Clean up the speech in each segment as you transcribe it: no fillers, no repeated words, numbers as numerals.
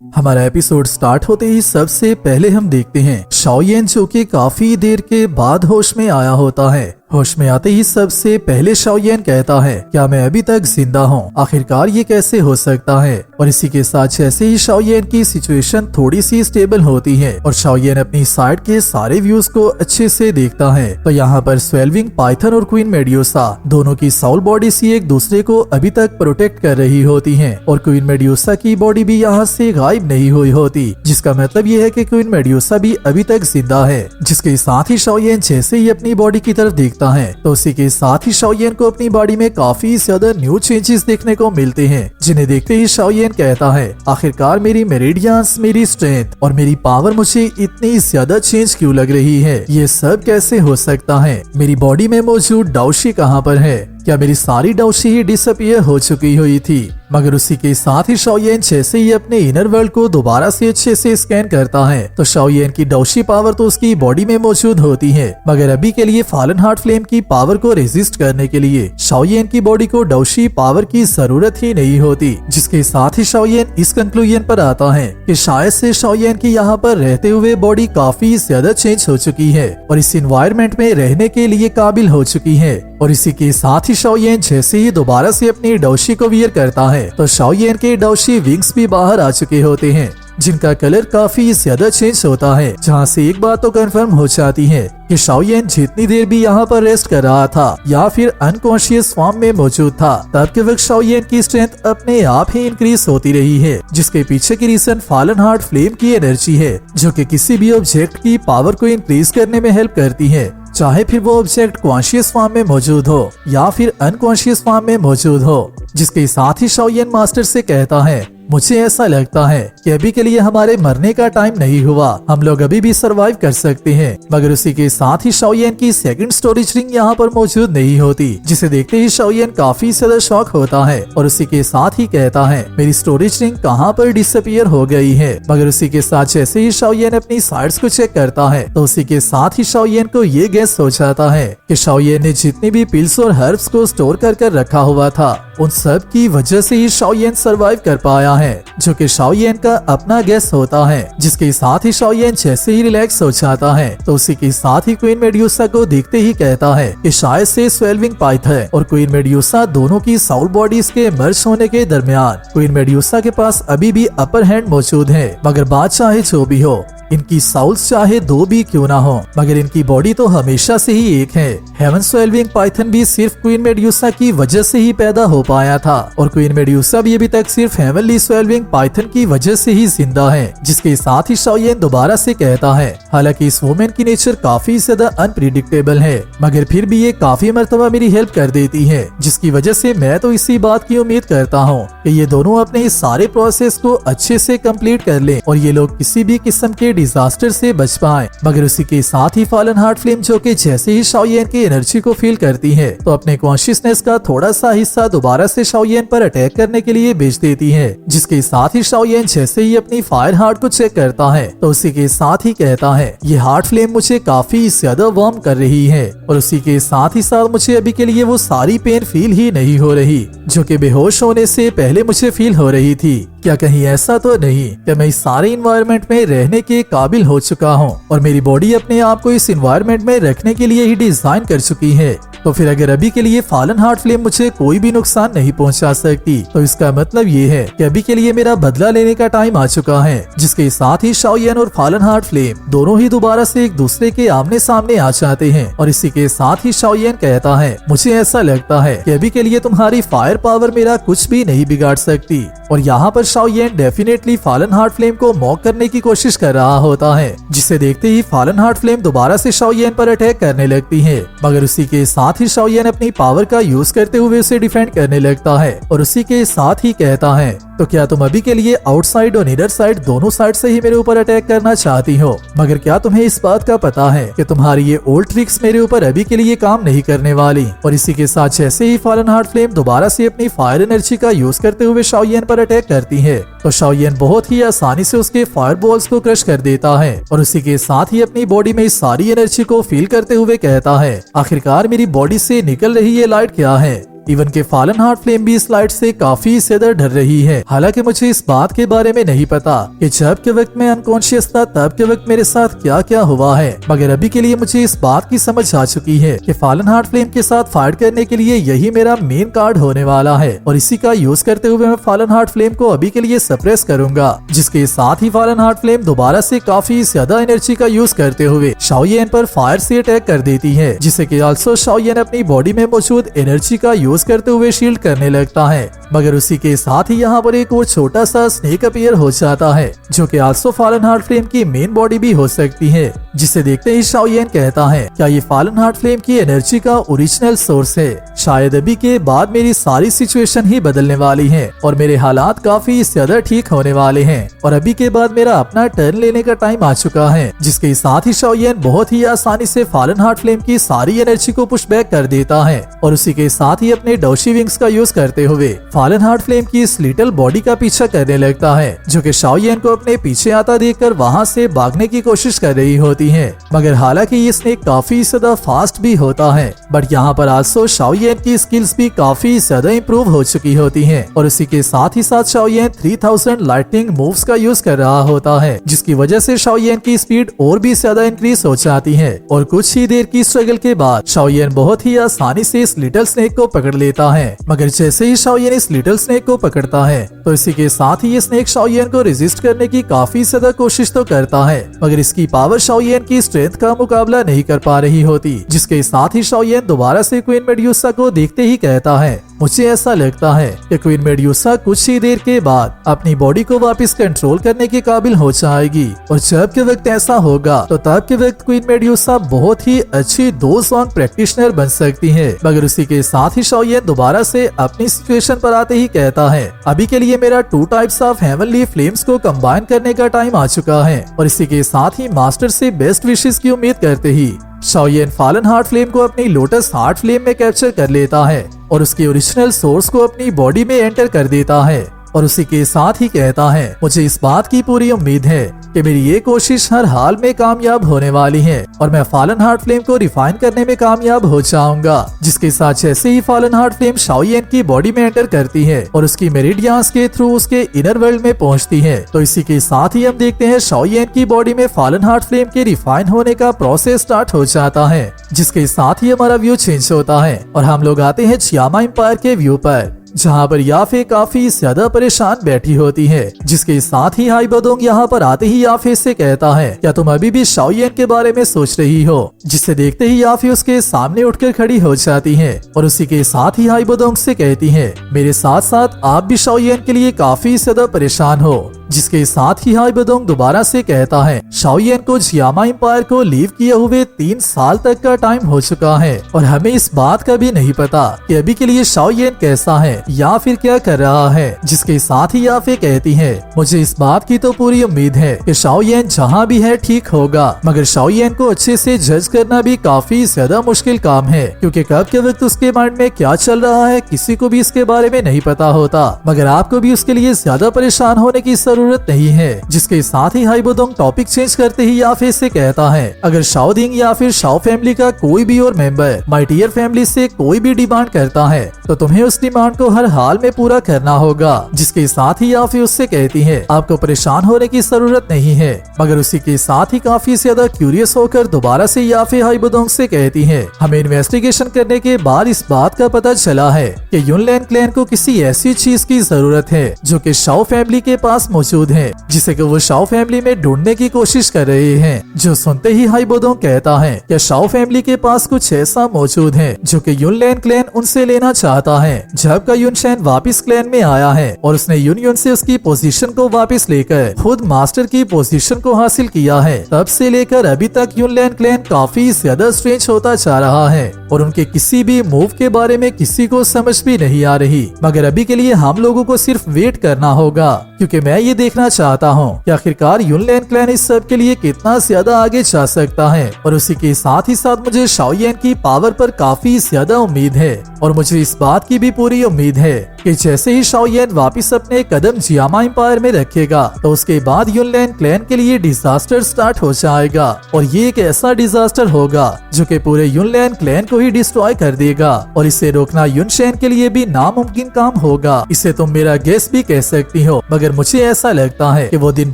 हमारा episode start होते ही सबसे पहले हम देखते हैं शाओयेन जो कि काफी देर के बाद होश में आया होता है। होश में आते ही सबसे पहले शाओयेन कहता है, क्या मैं अभी तक जिंदा हूँ? आखिरकार ये कैसे हो सकता है? और इसी के साथ जैसे ही शाओयेन की सिचुएशन थोड़ी सी स्टेबल होती है और शाओयेन अपनी साइड के सारे व्यूज को अच्छे से देखता है तो यहाँ पर स्वेल्विंग पाइथन और क्वीन मेड्यूसा दोनों की साउल बॉडी से एक दूसरे को अभी तक प्रोटेक्ट कर रही होती है और क्वीन मेड्यूसा की बॉडी भी यहाँ से गायब नहीं हुई होती, जिसका मतलब ये है कि क्वीन मेड्यूसा भी अभी तक जिंदा है। जिसके साथ ही शाओयेन जैसे ही अपनी बॉडी की तरफ देखता है तो उसी के साथ ही शाओयेन को अपनी बॉडी में काफी ज्यादा न्यू चेंजेस देखने को मिलते हैं, जिन्हें देखते ही शाओयेन कहता है, आखिरकार मेरी मेरिडियंस, मेरी स्ट्रेंथ और मेरी पावर मुझे इतनी ज्यादा चेंज क्यों लग रही है? ये सब कैसे हो सकता है? मेरी बॉडी में मौजूद डाउशी कहाँ पर है? क्या मेरी सारी डाउशी ही डिसअपियर हो चुकी हुई थी? मगर उसी के साथ ही शाओयेन जैसे ही अपने इनर वर्ल्ड को दोबारा से अच्छे से स्कैन करता है तो शाओयेन की डाउशी पावर तो उसकी बॉडी में मौजूद होती है, मगर अभी के लिए फॉलन हार्ट फ्लेम की पावर को रेजिस्ट करने के लिए शाओयेन की बॉडी को डाउशी पावर की जरूरत ही नहीं होती। जिसके साथ ही शाओयेन इस कंक्लूजन पर आता है कि शायद से शाओयेन की यहाँ पर रहते हुए बॉडी काफी ज्यादा चेंज हो चुकी है और इस इन्वायरमेंट में रहने के लिए काबिल हो चुकी है। और इसी के साथ ही शाओयेन जैसे ही दोबारा से अपनी डाउशी को वियर करता है तो शाओयेन के डाउशी विंग्स भी बाहर आ चुके होते हैं, जिनका कलर काफी ज्यादा चेंज होता है। जहाँ से एक बात तो कंफर्म हो जाती है कि शाओयेन जितनी देर भी यहाँ पर रेस्ट कर रहा था या फिर अनकॉन्शियस फॉर्म में मौजूद था, तब के वक्त शाओयेन की स्ट्रेंथ अपने आप ही इंक्रीज होती रही है, जिसके पीछे की रीजन फॉलन हार्ट फ्लेम की एनर्जी है, जो कि किसी भी ऑब्जेक्ट की पावर को इंक्रीज करने में हेल्प करती है, चाहे फिर वो ऑब्जेक्ट कॉन्शियस फॉर्म में मौजूद हो या फिर अनकॉन्शियस फॉर्म में मौजूद हो। जिसके साथ ही शाओयेन मास्टर से कहता है, मुझे ऐसा लगता है कि अभी के लिए हमारे मरने का टाइम नहीं हुआ, हम लोग अभी भी सरवाइव कर सकते हैं। मगर उसी के साथ ही शाओयेन की सेकंड स्टोरेज रिंग यहाँ पर मौजूद नहीं होती, जिसे देखते ही शाओयेन काफी ज्यादा शॉक होता है और उसी के साथ ही कहता है, मेरी स्टोरेज रिंग कहाँ पर डिसअपियर हो गई है? मगर उसी के साथ जैसे ही शाओयेन अपनी साइड्स को चेक करता है तो उसी के साथ ही शाओयेन को ये गेस हो जाता है कि शाओयेन ने जितनी भी पिल्स और हर्ब्स को स्टोर कर रखा हुआ था उन सब की वजह से ही शाओयेन सरवाइव कर पाया है, जो कि शाओयेन का अपना गेस होता है। जिसके साथ ही शाओयेन जैसे ही रिलैक्स हो जाता है तो उसी के साथ ही क्वीन मेड्यूसा को देखते ही कहता है कि शायद से स्वेल्विंग पाइथन और क्वीन मेड्यूसा दोनों की साउल बॉडीज के मर्ज होने के दरमियान क्वीन मेड्यूसा के पास अभी भी अपर हैंड मौजूद है। मगर बात चाहे जो भी हो, इनकी साउल्स चाहे दो भी क्यों ना हो, मगर इनकी बॉडी तो हमेशा से ही एक है। हेवन स्वेल्विंग पाइथन भी सिर्फ क्वीन मेड्यूसा की वजह से ही पैदा हो पाया था और क्वीन मेड्यूसा भी अभी तक सिर्फ हेवनली स्वेल्विंग पाइथन की वजह से ही जिंदा है। जिसके साथ ही शाओयेन दोबारा से कहता है, हालांकि इस वुमेन की नेचर काफी ज्यादा अनप्रिडिक्टेबल है, मगर फिर भी ये काफी मर्तबा मेरी हेल्प कर देती है, जिसकी वजह से मैं तो इसी बात की उम्मीद करता हूँ कि ये दोनों अपने इस सारे प्रोसेस को अच्छे से कंप्लीट कर लें और ये लोग किसी भी किस्म के डिजास्टर से बच पाए। मगर उसी के साथ ही फॉलन हार्ट फ्लेम जो कि जैसे ही शाओयेन की एनर्जी को फील करती है तो अपने कॉन्शियसनेस का थोड़ा सा हिस्सा दोबारा से शाओयेन पर अटैक करने के लिए भेज देती है। जिसके साथ ही शाओयेन जैसे ही अपनी फायर हार्ट को चेक करता है तो उसी के साथ ही कहता है, ये हार्ट फ्लेम मुझे काफी ज्यादा वार्म कर रही है और उसी के साथ ही साथ मुझे अभी के लिए वो सारी पेन फील ही नहीं हो रही जो कि बेहोश होने से पहले मुझे फील हो रही थी। क्या कहीं ऐसा तो नहीं कि मैं इस सारे इन्वायरमेंट में रहने के काबिल हो चुका हूँ और मेरी बॉडी अपने आप को इस इन्वायरमेंट में रखने के लिए ही डिजाइन कर चुकी है? तो फिर अगर अभी के लिए फॉलन हार्ट फ्लेम मुझे कोई भी नुकसान नहीं पहुंचा सकती तो इसका मतलब ये है कि अभी के लिए मेरा बदला लेने का टाइम आ चुका है। जिसके साथ ही शाओयेन और फॉलन हार्ट फ्लेम दोनों ही दोबारा से एक दूसरे के आमने सामने आ जाते हैं और इसी के साथ ही शाओयेन कहता है, मुझे ऐसा लगता है कि अभी के लिए तुम्हारी फायर पावर मेरा कुछ भी नहीं बिगाड़ सकती। और यहाँ पर शाओयेन डेफिनेटली फॉलन हार्ट फ्लेम को मॉक करने की कोशिश कर रहा होता है, जिसे देखते ही फॉलन हार्ट फ्लेम दोबारा से शाओयेन पर अटैक करने लगती है। मगर उसी के साथ ही शाओयेन अपनी पावर का यूज करते हुए उसे डिफेंड करने लगता है और उसी के साथ ही कहता है, तो क्या तुम अभी के लिए आउटसाइड और इनर साइड दोनों साइड से ही मेरे ऊपर अटैक करना चाहती हो? मगर क्या तुम्हें इस बात का पता है कि तुम्हारी ये ओल्ड ट्रिक्स मेरे ऊपर अभी के लिए काम नहीं करने वाली? और इसी के साथ जैसे ही फॉलन हार्ट फ्लेम दोबारा से अपनी फायर एनर्जी का यूज करते हुए शाओयेन पर अटैक करती है तो शाओयेन बहुत ही आसानी से उसके फायर बॉल्स को क्रश कर देता है और उसी के साथ ही अपनी बॉडी में इस सारी एनर्जी को फील करते हुए कहता है, आखिरकार मेरी बॉडी से निकल रही ये लाइट क्या है? इवन के फॉलन हार्ट फ्लेम भी इस लाइट से काफी ज्यादा डर रही है। हालांकि मुझे इस बात के बारे में नहीं पता कि जब के वक्त मैं अनकॉन्शियस था तब के वक्त मेरे साथ क्या क्या हुआ है, मगर अभी के लिए मुझे इस बात की समझ आ चुकी है कि फॉलन हार्ट फ्लेम के साथ फाइट करने के लिए यही मेरा मेन कार्ड होने वाला है और इसी का यूज करते हुए मैं फॉलन हार्ट फ्लेम को अभी के लिए सप्रेस करूंगा, जिसके साथ ही फॉलन हार्ट फ्लेम दोबारा से काफी ज्यादा एनर्जी का यूज करते हुए शाओयेन पर फायर से अटैक कर देती है, जिससे कि आल्सो शाओयेन अपनी बॉडी में मौजूद एनर्जी का यूज करते हुए शील्ड करने लगता है। मगर उसी के साथ ही यहाँ पर एक और छोटा सा स्नेक अपीयर हो जाता है जो कि आल्सो फॉलन हार्ट फ्लेम की मेन बॉडी भी हो सकती है, जिसे देखते ही शाओयेन कहता है क्या ये फॉलन हार्ट फ्लेम की एनर्जी का ओरिजिनल सोर्स है। शायद अभी के बाद मेरी सारी सिचुएशन ही बदलने वाली है और मेरे हालात काफी ज्यादा ठीक होने वाले हैं और अभी के बाद मेरा अपना टर्न लेने का टाइम आ चुका है, जिसके साथ ही शाओयेन बहुत ही आसानी से फॉलन हार्ट फ्लेम की सारी एनर्जी को पुश बैक कर देता है और उसी के साथ ही अपने डोशी विंग्स का यूज करते हुए फॉलन हार्ट फ्लेम की इस लिटिल बॉडी का पीछा करने लगता है, जो कि शाओयेन को अपने पीछे आता देखकर वहां से भागने की कोशिश कर रही होती है। मगर हालांकि ये स्नेक काफी ज्यादा फास्ट भी होता है, बट यहाँ पर आल्सो शाओयेन की स्किल्स भी काफी ज्यादा इम्प्रूव हो चुकी होती हैं और उसी के साथ ही साथ शाओयेन 3000 लाइटनिंग मूव्स का यूज कर रहा होता है, जिसकी वजह से शाओयेन की स्पीड और भी ज्यादा इंक्रीज हो जाती है और कुछ ही देर की स्ट्रगल के बाद शाओयेन बहुत ही आसानी से इस लिटिल स्नेक को पकड़ लेता है। मगर जैसे ही शाओयेन इस लिटिल स्नेक को पकड़ता है तो इसी के साथ ही ये स्नेक शाओयेन को रेजिस्ट करने की काफी ज्यादा कोशिश तो करता है, मगर इसकी पावर शाओयेन की स्ट्रेंथ का मुकाबला नहीं कर पा रही होती, जिसके साथ ही शाओयेन दोबारा से क्वीन मेड्यूसा को देखते ही कहता है मुझे ऐसा लगता है कि क्वीन मेड्यूसा कुछ ही देर के बाद अपनी बॉडी को वापस कंट्रोल करने के काबिल हो जाएगी और जब के वक्त ऐसा होगा तो तब के वक्त क्वीन मेड्यूसा बहुत ही अच्छी 2 सॉन्ग प्रैक्टिशनर बन सकती है। मगर उसी के साथ ही शाओयेन दोबारा से अपनी सिचुएशन पर आते ही कहता है अभी के लिए मेरा 2 टाइप्स ऑफ हेवनली फ्लेम्स को कंबाइन करने का टाइम आ चुका है और इसी के साथ ही मास्टर से बेस्ट विशेस की उम्मीद करते ही शाओयेन फॉलन हार्ट फ्लेम को अपनी लोटस हार्ट फ्लेम में कैप्चर कर लेता है और उसके ओरिजिनल सोर्स को अपनी बॉडी में एंटर कर देता है और उसी के साथ ही कहता है मुझे इस बात की पूरी उम्मीद है कि मेरी ये कोशिश हर हाल में कामयाब होने वाली है और मैं फॉलन हार्ट फ्लेम को रिफाइन करने में कामयाब हो जाऊंगा। जिसके साथ जैसे ही फॉलन हार्ट फ्लेम शाओयेन की बॉडी में एंटर करती है और उसकी मेरिडियंस के थ्रू उसके इनर वर्ल्ड में पहुंचती है तो इसी के साथ ही हम देखते हैं शाओयेन की बॉडी में फॉलन हार्ट फ्लेम के रिफाइन होने का प्रोसेस स्टार्ट हो जाता है, जिसके साथ ही हमारा व्यू चेंज होता है और हम लोग आते हैं चियामा एम्पायर के व्यू पर, जहाँ पर याफे काफी ज्यादा परेशान बैठी होती है। जिसके साथ ही हाई बदोंग यहाँ पर आते ही याफे से कहता है क्या तुम अभी भी शाओयेन के बारे में सोच रही हो, जिसे देखते ही याफे उसके सामने उठकर खड़ी हो जाती है और उसी के साथ ही हाई बदोंग से कहती है मेरे साथ साथ आप भी शाओयेन के लिए काफी ज्यादा परेशान हो। जिसके साथ ही हाई बदोंग दोबारा से कहता है शाओयेन को चियामा एम्पायर को लीव किए हुए 3 साल तक का टाइम हो चुका है और हमें इस बात का भी नहीं पता कि अभी के लिए शाओयेन कैसा है या फिर क्या कर रहा है। जिसके साथ ही याफे कहती है मुझे इस बात की तो पूरी उम्मीद है कि शाओयेन जहाँ भी है ठीक होगा, मगर शाओयेन को अच्छे से जज करना भी काफी ज्यादा मुश्किल काम है क्योंकि कब के वक्त उसके माइंड में क्या चल रहा है किसी को भी इसके बारे में नहीं पता होता। मगर आपको भी उसके लिए ज्यादा परेशान होने की जरूरत नहीं है। जिसके साथ ही हाई बदोंग टॉपिक चेंज करते ही याफे से कहता है अगर शाओदिंग या फिर शाओ फैमिली का कोई भी और मेंबर माइटियर फैमिली से कोई भी डिमांड करता है तो तुम्हें उस डिमांड को हर हाल में पूरा करना होगा। जिसके साथ ही याफे उससे कहती है आपको परेशान होने की जरूरत नहीं है। मगर उसी के साथ ही काफी ज्यादा क्यूरियस होकर दोबारा से याफे हाई बदोंग से कहती है हमें इन्वेस्टिगेशन करने के बाद इस बात का पता चला है कि युनलैन क्लैन को किसी ऐसी चीज की जरूरत है जो कि शाओ फैमिली के पास मौजूद है, जिसे कि वो शाओ फैमिली में ढूंढने की कोशिश कर रहे हैं। जो सुनते ही हाई बदोंग कहता है कि शाओ फैमिली के पास कुछ ऐसा मौजूद है जो कि युनलैन क्लैन उनसे लेना चाहता है। जब का युनशैन वापस क्लैन में आया है और उसने यूनियन से उसकी पोजीशन को वापस लेकर खुद मास्टर की पोजीशन को हासिल किया है, तब से लेकर अभी तक युनलैन क्लैन काफी ज्यादा स्ट्रेंज होता जा रहा है और उनके किसी भी मूव के बारे में किसी को समझ भी नहीं आ रही। मगर अभी के लिए हम लोगों को सिर्फ वेट करना होगा क्योंकि मैं ये देखना चाहता हूँ कि आखिरकार युनलैन क्लैन इस सब के लिए कितना ज्यादा आगे जा सकता है। और उसी के साथ ही साथ मुझे शाओयेन की पावर पर काफी ज्यादा उम्मीद है और मुझे इस बात की भी पूरी उम्मीद है कि जैसे ही शाओयेन वापस अपने कदम जियामा एम्पायर में रखेगा तो उसके बाद युनलैन क्लैन के लिए डिजास्टर स्टार्ट हो जाएगा, और ये एक ऐसा डिजास्टर होगा जो कि पूरे युनलैन क्लैन को ही डिस्ट्रॉय कर देगा, और इसे रोकना युनशेन के लिए भी नामुमकिन काम होगा। इसे तुम मेरा गेस भी कह सकती हो, मगर मुझे ऐसा लगता है कि वो दिन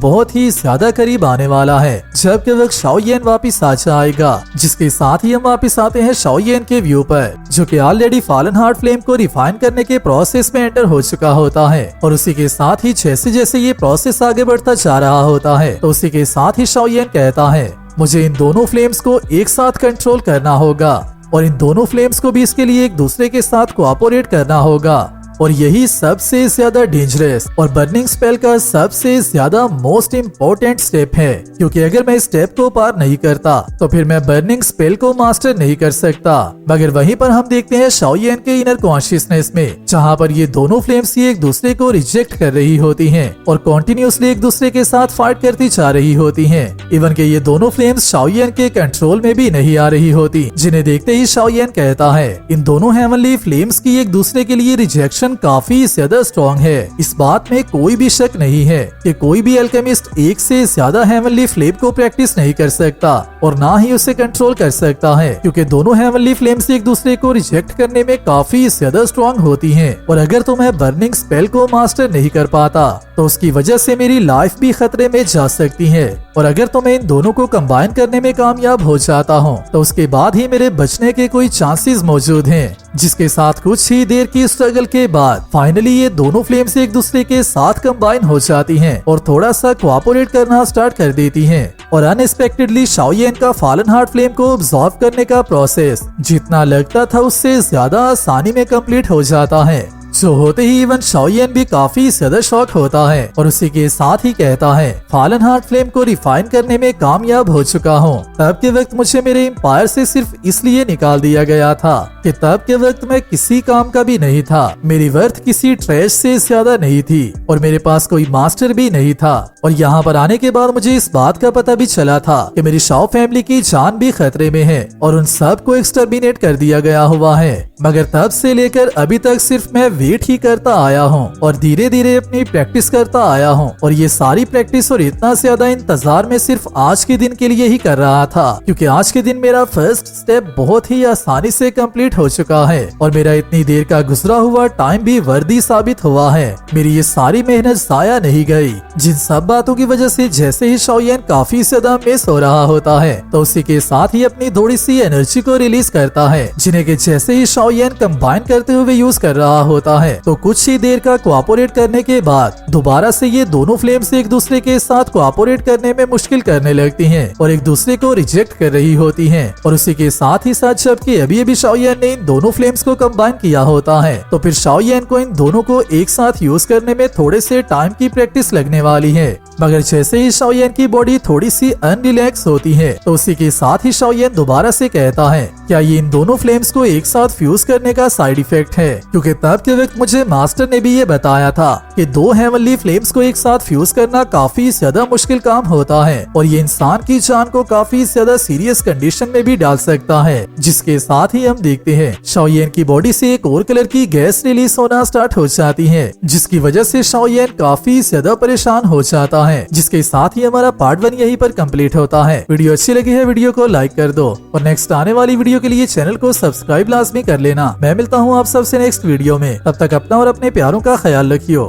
बहुत ही ज्यादा करीब आने वाला है जब के वक्त शाओयेन वापस आ जाएगा। जिसके साथ ही हम वापस आते हैं शाओयेन के व्यू पर, जो कि ऑलरेडी फॉलन हार्ट फ्लेम को रिफाइन करने के प्रोसेस में एंटर हो चुका होता है, और उसी के साथ ही जैसे जैसे ये प्रोसेस आगे बढ़ता जा रहा होता है तो उसी के साथ ही शाओयेन कहता है मुझे इन दोनों फ्लेम्स को एक साथ कंट्रोल करना होगा, और इन दोनों फ्लेम्स को भी इसके लिए एक दूसरे के साथ कोऑपरेट करना होगा, और यही सबसे ज्यादा डेंजरस और बर्निंग स्पेल का सबसे ज्यादा मोस्ट इम्पोर्टेंट स्टेप है, क्योंकि अगर मैं इस स्टेप को पार नहीं करता तो फिर मैं बर्निंग स्पेल को मास्टर नहीं कर सकता। मगर वहीं पर हम देखते हैं शाओयेन के इनर कॉन्शियसनेस में, जहाँ पर ये दोनों फ्लेम्स ही एक दूसरे को रिजेक्ट कर रही होती हैं और कॉन्टिन्यूसली एक दूसरे के साथ फाइट करती जा रही होती हैं। इवन के ये दोनों फ्लेम्स शाओयेन के कंट्रोल में भी नहीं आ रही होती, जिन्हें देखते ही शाओयेन कहता है इन दोनों हेवनली फ्लेम्स की एक दूसरे के लिए रिजेक्शन काफी ज्यादा स्ट्रॉन्ग है। इस बात में कोई भी शक नहीं है कि कोई भी अल्केमिस्ट एक से ज्यादा हेवनली फ्लेम को प्रैक्टिस नहीं कर सकता और ना ही उसे कंट्रोल कर सकता है, क्योंकि दोनों हेवनली फ्लेम्स एक दूसरे को रिजेक्ट करने में काफी ज्यादा स्ट्रॉन्ग होती हैं। और अगर तो मैं बर्निंग स्पेल को मास्टर नहीं कर पाता तो उसकी वजह से मेरी लाइफ भी खतरे में जा सकती है, और अगर तो मैं इन दोनों को कंबाइन करने में कामयाब हो जाता हूँ तो उसके बाद ही मेरे बचने के कोई चांसेस मौजूद हैं। जिसके साथ कुछ ही देर की स्ट्रगल के बाद फाइनली ये दोनों फ्लेम्स एक दूसरे के साथ कंबाइन हो जाती हैं और थोड़ा सा कोऑपरेट करना स्टार्ट कर देती हैं, और अनएक्सपेक्टेडली शाओयेन का फॉलन हार्ट फ्लेम को ऑब्जॉर्व करने का प्रोसेस जितना लगता था उससे ज्यादा आसानी में कंप्लीट हो जाता है, जो होते ही इवन शाओयेन भी काफी ज्यादा शॉक होता है और उसी के साथ ही कहता है फॉलन हार्ट फ्लेम को रिफाइन करने में कामयाब हो चुका हूँ। तब के वक्त मुझे मेरे एम्पायर से सिर्फ इसलिए निकाल दिया गया था कि तब के वक्त मैं किसी काम का भी नहीं था, मेरी वर्थ किसी ट्रेश से ज्यादा नहीं थी और मेरे पास कोई मास्टर भी नहीं था। और यहाँ पर आने के बाद मुझे इस बात का पता भी चला था कि मेरी शाओ फैमिली की जान भी खतरे में है और उन सब को एक्सटर्मिनेट कर दिया गया हुआ है। मगर तब से लेकर अभी तक सिर्फ मैं वेट ही करता आया हूँ और धीरे धीरे अपनी प्रैक्टिस करता आया हूँ, और ये सारी प्रैक्टिस और इतना ज्यादा इंतजार में सिर्फ आज के दिन के लिए ही कर रहा था, क्योंकि आज के दिन मेरा फर्स्ट स्टेप बहुत ही आसानी से कंप्लीट हो चुका है और मेरा इतनी देर का गुजरा हुआ टाइम भी वर्दी साबित हुआ है। मेरी ये सारी मेहनत जाया नहीं गई। जिन सब बातों की वजह से जैसे ही शाओयेन काफी ज्यादा मिस हो रहा होता है तो उसी के साथ ही अपनी थोड़ी सी एनर्जी को रिलीज करता है, जिन्हें के जैसे ही शाओयेन कंबाइन करते हुए यूज कर रहा होता है तो कुछ ही देर का कोऑपरेट करने के बाद दोबारा से ये दोनों फ्लेम्स एक दूसरे के साथ कोऑपरेट करने में मुश्किल करने लगती हैं और एक दूसरे को रिजेक्ट कर रही होती हैं। और उसी के साथ ही साथ जबकि अभी शाओयेन ने इन दोनों फ्लेम्स को कंबाइन किया होता है तो फिर शाओयेन को इन दोनों को एक साथ यूज करने में थोड़े से टाइम की प्रैक्टिस लगने वाली है। मगर जैसे ही शाओयेन की बॉडी थोड़ी सी अनरिलैक्स होती है तो उसी के साथ ही शाओयेन दोबारा से कहता है क्या ये इन दोनों फ्लेम्स को एक साथ फ्यूज करने का साइड इफेक्ट है, क्योंकि तब के वक्त मुझे मास्टर ने भी ये बताया था कि दो हेवनली फ्लेम्स को एक साथ फ्यूज करना काफी ज्यादा मुश्किल काम होता है और ये इंसान की जान को काफी ज्यादा सीरियस कंडीशन में भी डाल सकता है। जिसके साथ ही हम देखते हैं शाओयेन की बॉडी से एक और कलर की गैस रिलीज होना स्टार्ट हो जाती है, जिसकी वजह से शाओयेन काफी ज्यादा परेशान हो जाता है। जिसके साथ ही हमारा पार्ट 1 यहीं पर कंप्लीट होता है। वीडियो अच्छी लगी है वीडियो को लाइक कर दो और नेक्स्ट आने वाली वीडियो के लिए चैनल को सब्सक्राइब लाजमी कर लेना। मैं मिलता हूँ आप सबसे नेक्स्ट वीडियो में, तब तक अपना और अपने प्यारों का ख्याल रखियो।